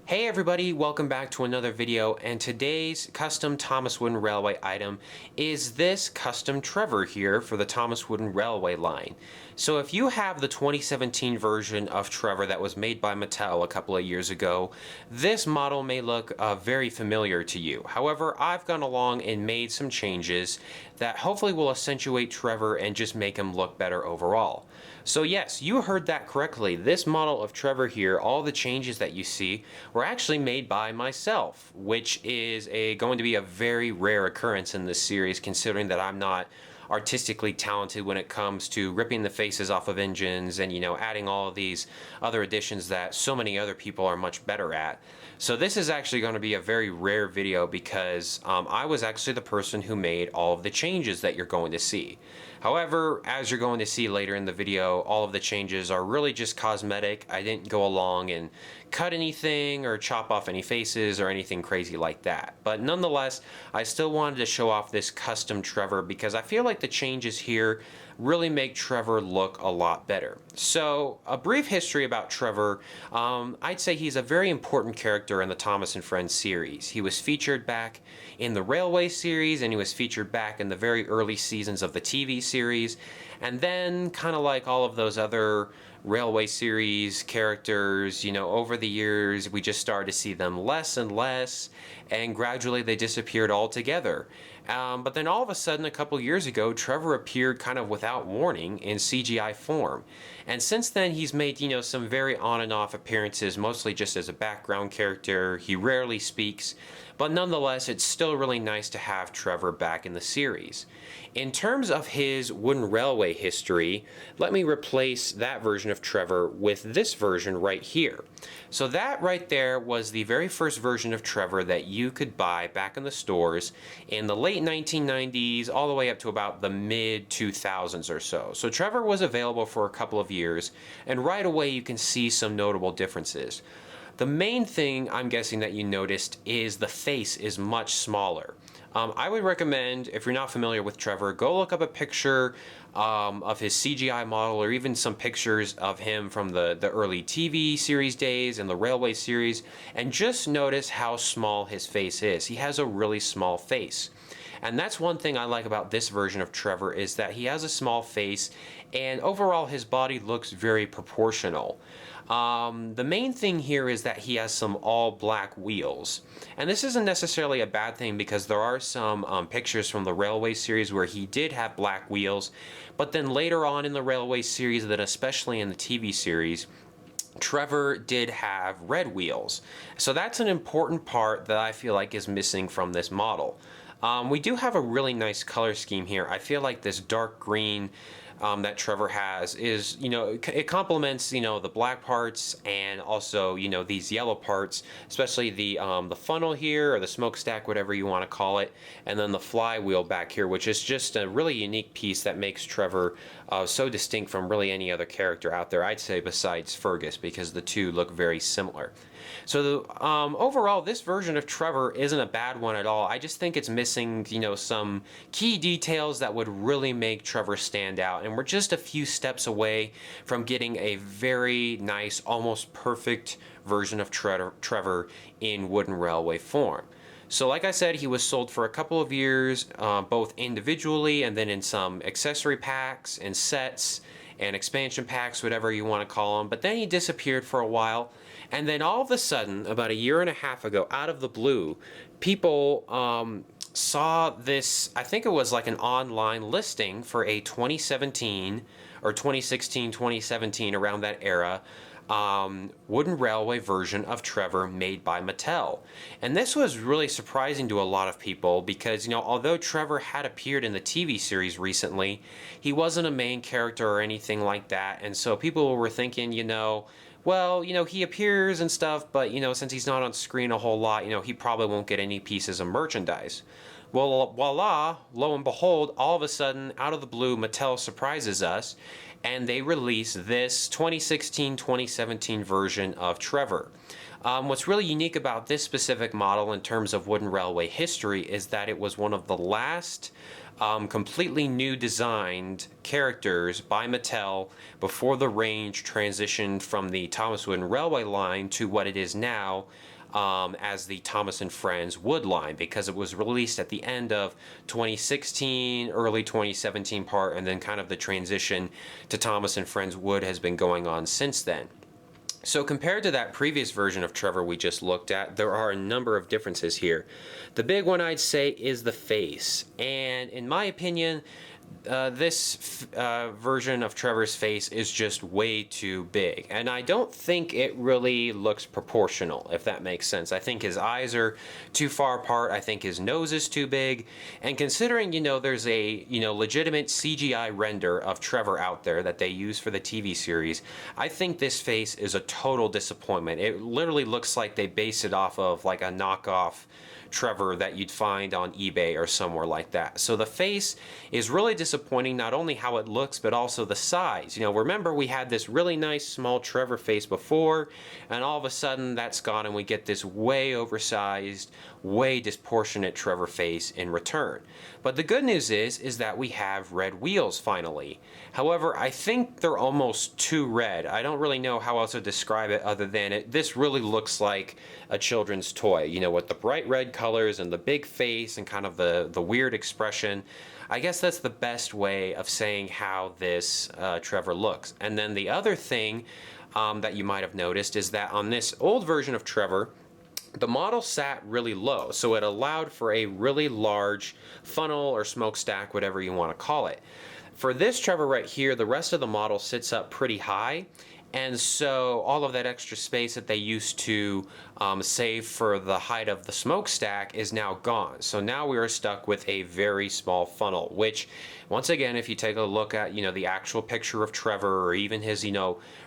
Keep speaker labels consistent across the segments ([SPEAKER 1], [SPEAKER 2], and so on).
[SPEAKER 1] Hey everybody, welcome back to another video, and today's custom Thomas Wooden Railway item is this custom Trevor here for the Thomas Wooden Railway line. So if you have the 2017 version of Trevor that was made by Mattel a couple of years ago, this model may look very familiar to you. However, I've gone along and made some changes that hopefully will accentuate Trevor and just make him look better overall. So yes, you heard that correctly. This model of Trevor here, all the changes that you see, were actually made by myself, which is going to be a very rare occurrence in this series, considering that I'm not artistically talented when it comes to ripping the faces off of engines and, adding all of these other additions that so many other people are much better at. So this is actually going to be a very rare video because I was actually the person who made all of the changes that you're going to see. However, as you're going to see later in the video, all of the changes are really just cosmetic. I didn't go along and cut anything or chop off any faces or anything crazy like that. But nonetheless, I still wanted to show off this custom Trevor because I feel like the changes here really make Trevor look a lot better. So, a brief history about Trevor. I'd say he's a very important character in the Thomas and Friends series. He was featured back in the Railway series, and he was featured back in the very early seasons of the TV series. And then, kind of like all of those other Railway series characters, over the years, we just started to see them less and less, and gradually they disappeared altogether. But then all of a sudden, a couple years ago, Trevor appeared kind of without warning in CGI form. And since then, he's made, some very on and off appearances, mostly just as a background character. He rarely speaks, but nonetheless, it's still really nice to have Trevor back in the series. In terms of his Wooden Railway history, let me replace that version of Trevor with this version right here. So that right there was the very first version of Trevor that you could buy back in the stores in the late 1990s all the way up to about the mid 2000s or so. So Trevor was available for a couple of years, and right away you can see some notable differences. The main thing I'm guessing that you noticed is the face is much smaller. I would recommend, if you're not familiar with Trevor, go look up a picture of his CGI model, or even some pictures of him from the early TV series days and the Railway series, and just notice how small his face is. He has a really small face. And that's one thing I like about this version of Trevor, is that he has a small face, and overall his body looks very proportional. The main thing here is that he has some all black wheels. And this isn't necessarily a bad thing, because there are some pictures from the Railway series where he did have black wheels, but then later on in the Railway series, and then especially in the TV series, Trevor did have red wheels. So that's an important part that I feel like is missing from this model. We do have a really nice color scheme here. I feel like this dark green that Trevor has is, it complements, the black parts, and also, these yellow parts, especially the funnel here, or the smokestack, whatever you want to call it, and then the flywheel back here, which is just a really unique piece that makes Trevor so distinct from really any other character out there, I'd say, besides Fergus, because the two look very similar. So overall, this version of Trevor isn't a bad one at all. I just think it's missing, some key details that would really make Trevor stand out. And we're just a few steps away from getting a very nice, almost perfect version of Trevor in Wooden Railway form. So like I said, he was sold for a couple of years, both individually and then in some accessory packs and sets and expansion packs, whatever you want to call them. But then he disappeared for a while, and then all of a sudden, about a year and a half ago, out of the blue, people saw this, I think it was like an online listing for a 2017 or 2016, 2017, around that era, Wooden Railway version of Trevor made by Mattel. And this was really surprising to a lot of people because, although Trevor had appeared in the TV series recently, he wasn't a main character or anything like that. And so people were thinking, well, he appears and stuff, but, since he's not on screen a whole lot, he probably won't get any pieces of merchandise. Well, voila, lo and behold, all of a sudden, out of the blue, Mattel surprises us, and they release this 2016-2017 version of Trevor. What's really unique about this specific model in terms of wooden railway history is that it was one of the last completely new designed characters by Mattel before the range transitioned from the Thomas Wooden Railway line to what it is now, as the Thomas and Friends Wood line, because it was released at the end of 2016, early 2017 part, and then kind of the transition to Thomas and Friends Wood has been going on since then. So compared to that previous version of Trevor we just looked at, there are a number of differences here. The big one I'd say is the face, and in my opinion, this version of Trevor's face is just way too big, and I don't think it really looks proportional, if that makes sense. I think his eyes are too far apart, I think his nose is too big, and considering, there's a, legitimate CGI render of Trevor out there that they use for the TV series, I think this face is a total disappointment. It literally looks like they based it off of like a knockoff Trevor that you'd find on eBay or somewhere like that. So the face is really disappointing, not only how it looks, but also the size. Remember we had this really nice small Trevor face before, and all of a sudden that's gone and we get this way oversized, way disproportionate Trevor face in return. But the good news is that we have red wheels finally. However, I think they're almost too red. I don't really know how else to describe it other than this really looks like a children's toy, with the bright red colors and the big face and kind of the weird expression. I guess that's the best way of saying how this Trevor looks. And then the other thing that you might have noticed is that on this old version of Trevor, the model sat really low, so it allowed for a really large funnel or smokestack, whatever you want to call it. For this Trevor right here, the rest of the model sits up pretty high, and so all of that extra space that they used to save for the height of the smokestack is now gone. So now we are stuck with a very small funnel, which once again, if you take a look at, the actual picture of Trevor or even his,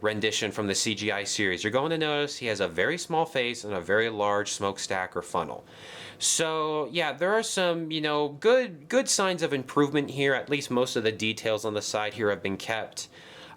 [SPEAKER 1] rendition from the CGI series, you're going to notice he has a very small face and a very large smokestack or funnel. So yeah, there are some, good signs of improvement here. At least most of the details on the side here have been kept.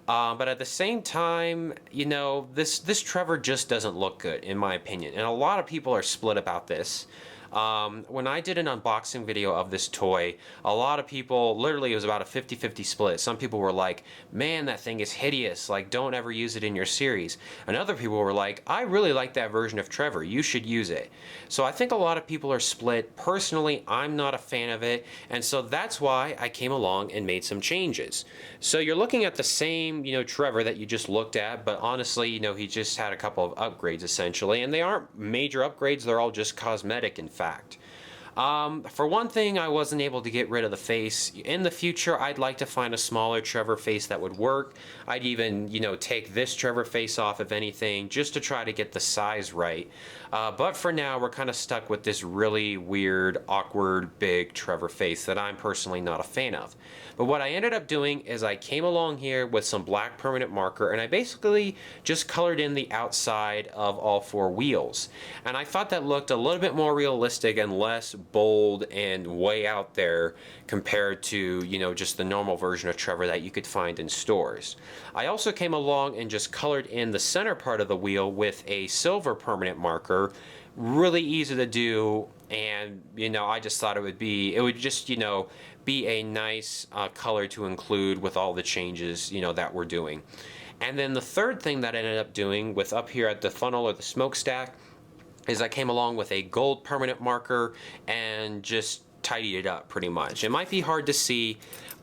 [SPEAKER 1] But at the same time, this Trevor just doesn't look good, in my opinion. And a lot of people are split about this. When I did an unboxing video of this toy, a lot of people, literally it was about a 50-50 split. Some people were like, man, that thing is hideous, like don't ever use it in your series. And other people were like, I really like that version of Trevor, you should use it. So I think a lot of people are split. Personally, I'm not a fan of it, and so that's why I came along and made some changes. So you're looking at the same, Trevor that you just looked at, but honestly, he just had a couple of upgrades essentially, and they aren't major upgrades, they're all just cosmetic in fact. For one thing, I wasn't able to get rid of the face. In the future, I'd like to find a smaller Trevor face that would work. I'd even, take this Trevor face off, if anything, just to try to get the size right. But for now, we're kind of stuck with this really weird, awkward, big Trevor face that I'm personally not a fan of. But what I ended up doing is I came along here with some black permanent marker, and I basically just colored in the outside of all four wheels. And I thought that looked a little bit more realistic and less bold and way out there compared to, just the normal version of Trevor that you could find in stores. I also came along and just colored in the center part of the wheel with a silver permanent marker. Really easy to do, and I just thought it would just be a nice color to include with all the changes that we're doing. And then the third thing that I ended up doing with up here at the funnel or the smokestack is I came along with a gold permanent marker and just tidied it up pretty much. It might be hard to see,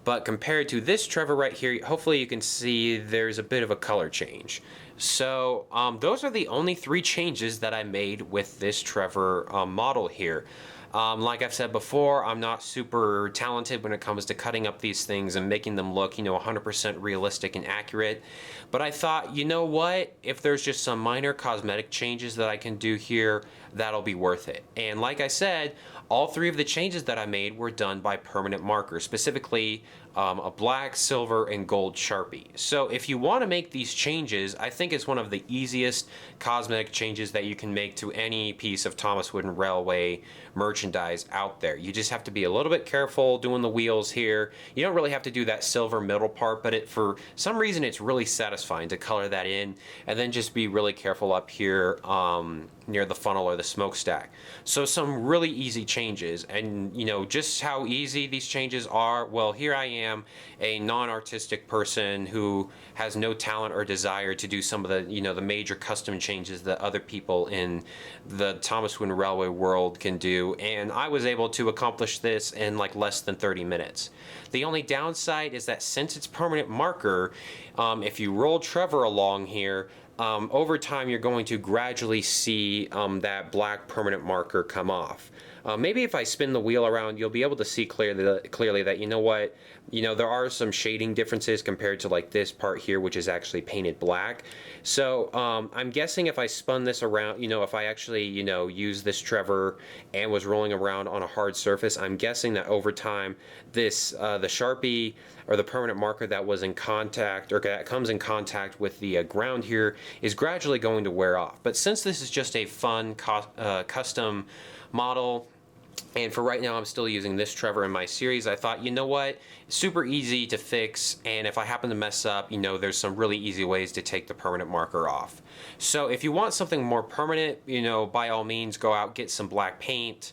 [SPEAKER 1] but compared to this Trevor right here, hopefully you can see there's a bit of a color change. So those are the only three changes that I made with this Trevor model here. Like I've said before, I'm not super talented when it comes to cutting up these things and making them look, 100% realistic and accurate. But I thought, what? If there's just some minor cosmetic changes that I can do here, that'll be worth it. And like I said, all three of the changes that I made were done by permanent markers, specifically a black, silver, and gold Sharpie. So if you want to make these changes, I think it's one of the easiest cosmetic changes that you can make to any piece of Thomas Wooden Railway merchandise out there. You just have to be a little bit careful doing the wheels here. You don't really have to do that silver middle part, but for some reason it's really satisfying to color that in, and then just be really careful up here near the funnel or the smokestack. So some really easy changes, and you know just how easy these changes are. Well, here I am, a non-artistic person who has no talent or desire to do some of the the major custom changes that other people in the Thomas Wooden Railway world can do, and I was able to accomplish this in like less than 30 minutes. The only downside is that since it's permanent marker, if you roll Trevor along here, over time you're going to gradually see that black permanent marker come off. Maybe if I spin the wheel around, you'll be able to see clearly that, you know what, there are some shading differences compared to like this part here, which is actually painted black. So I'm guessing if I spun this around, if I actually, use this Trevor and was rolling around on a hard surface, I'm guessing that over time this, the Sharpie or the permanent marker that was in contact, or that comes in contact with the ground here, is gradually going to wear off. But since this is just a fun custom model, and for right now I'm still using this Trevor in my series, I thought, you know what, super easy to fix, and if I happen to mess up, there's some really easy ways to take the permanent marker off. So if you want something more permanent, by all means go out, get some black paint,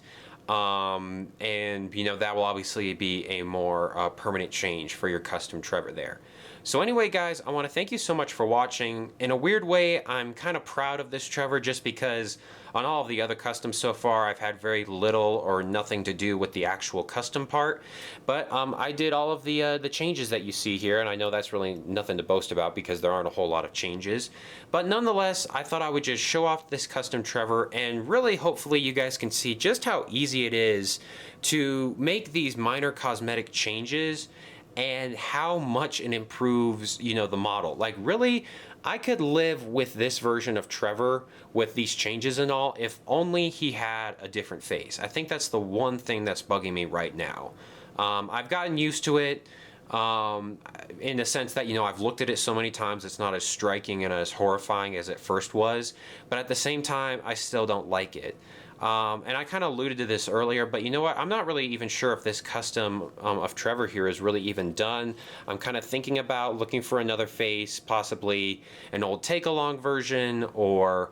[SPEAKER 1] and that will obviously be a more permanent change for your custom Trevor there. So anyway, guys, I want to thank you so much for watching. In a weird way, I'm kind of proud of this Trevor, just because on all of the other customs so far, I've had very little or nothing to do with the actual custom part. But I did all of the changes that you see here, and I know that's really nothing to boast about because there aren't a whole lot of changes. But nonetheless, I thought I would just show off this custom Trevor, and really hopefully you guys can see just how easy it is to make these minor cosmetic changes and how much it improves, the model. Like really, I could live with this version of Trevor with these changes and all if only he had a different face. I think that's the one thing that's bugging me right now. I've gotten used to it in the sense that, I've looked at it so many times, it's not as striking and as horrifying as it first was, but at the same time, I still don't like it. And I kind of alluded to this earlier, but you know what? I'm not really even sure if this custom of Trevor here is really even done. I'm kind of thinking about looking for another face, possibly an old take-along version, or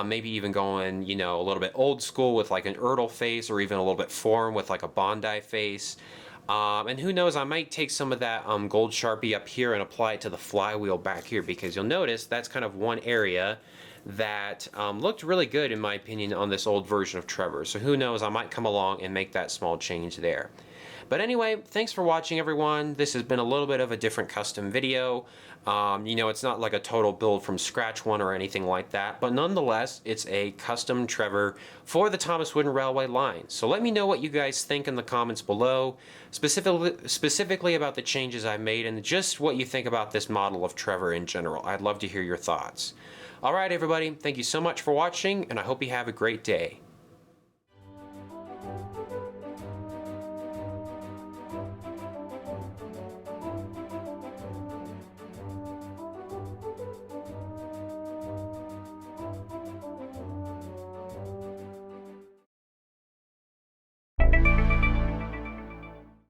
[SPEAKER 1] maybe even going, a little bit old school with like an Ertl face, or even a little bit foreign with like a Bondi face. And who knows, I might take some of that gold Sharpie up here and apply it to the flywheel back here, because you'll notice that's kind of one area that looked really good in my opinion on this old version of Trevor. So who knows, I might come along and make that small change there. But anyway, thanks for watching, everyone. This has been a little bit of a different custom video. It's not like a total build from scratch one or anything like that, but nonetheless, it's a custom Trevor for the Thomas Wooden Railway line. So let me know what you guys think in the comments below, specifically about the changes I made, and just what you think about this model of Trevor in general. I'd love to hear your thoughts. Alright everybody, thank you so much for watching, and I hope you have a great day.